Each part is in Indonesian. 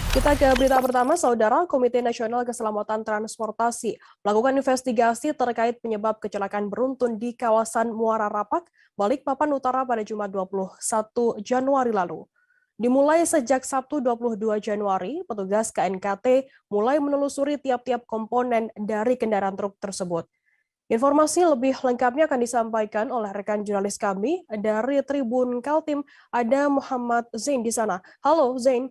Kita ke berita pertama, Saudara. Komite Nasional Keselamatan Transportasi melakukan investigasi terkait penyebab kecelakaan beruntun di kawasan Muara Rapak, Balikpapan Utara pada Jumat 21 Januari lalu. Dimulai sejak Sabtu 22 Januari, petugas KNKT mulai menelusuri tiap-tiap komponen dari kendaraan truk tersebut. Informasi lebih lengkapnya akan disampaikan oleh rekan jurnalis kami dari Tribun Kaltim, ada Muhammad Zain di sana. Halo Zain.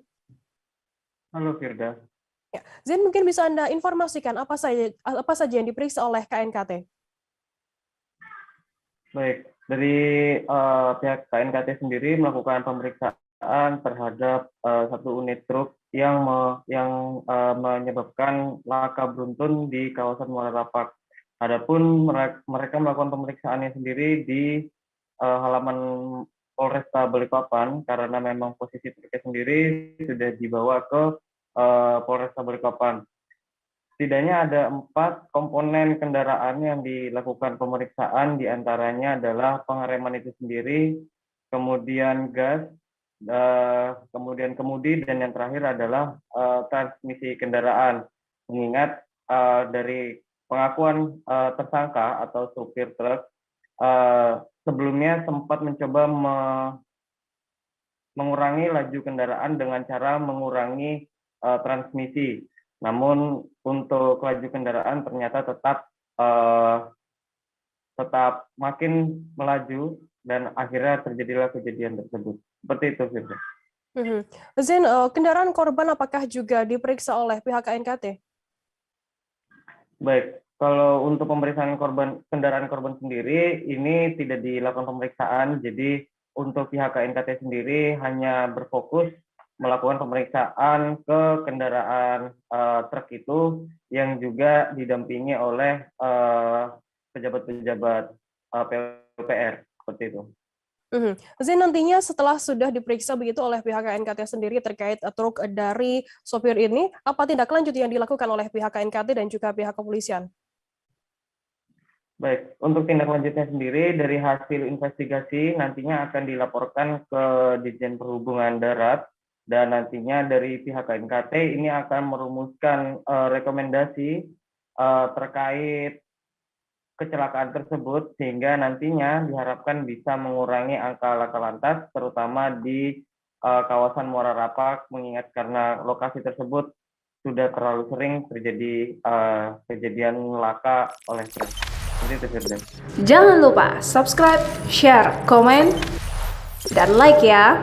Halo Firda. Ya, Zain, mungkin bisa Anda informasikan apa saja yang diperiksa oleh KNKT? Baik, dari pihak KNKT sendiri melakukan pemeriksaan terhadap satu unit truk yang menyebabkan laka beruntun di kawasan Muara Rapak. Adapun mereka melakukan pemeriksaannya sendiri di halaman Polresta Balikpapan karena memang posisi truknya sendiri sudah dibawa ke Polresta Balikpapan. Setidaknya ada 4 komponen kendaraan yang dilakukan pemeriksaan, diantaranya adalah pengereman itu sendiri, kemudian gas, kemudian kemudi, dan yang terakhir adalah transmisi kendaraan. Mengingat dari pengakuan tersangka atau supir truk, sebelumnya sempat mencoba mengurangi laju kendaraan dengan cara mengurangi transmisi. Namun untuk laju kendaraan ternyata tetap makin melaju dan akhirnya terjadilah kejadian tersebut. Seperti itu, Firda. Zain, kendaraan korban apakah juga diperiksa oleh pihak KNKT? Baik, kalau untuk pemeriksaan kendaraan korban sendiri ini tidak dilakukan pemeriksaan, jadi untuk pihak KNKT sendiri hanya berfokus melakukan pemeriksaan ke kendaraan truk itu yang juga didampingi oleh pejabat-pejabat PUPR seperti itu. Zain, nantinya setelah sudah diperiksa begitu oleh pihak KNKT sendiri terkait truk dari sopir ini, apa tindak lanjut yang dilakukan oleh pihak KNKT dan juga pihak kepolisian? Baik, untuk tindak lanjutnya sendiri dari hasil investigasi nantinya akan dilaporkan ke Ditjen Perhubungan Darat dan nantinya dari pihak KNKT ini akan merumuskan rekomendasi terkait kecelakaan tersebut sehingga nantinya diharapkan bisa mengurangi angka laka lantas terutama di kawasan Muara Rapak mengingat karena lokasi tersebut sudah terlalu sering terjadi kejadian laka oleh truk. Jangan lupa subscribe, share, komen, dan like ya.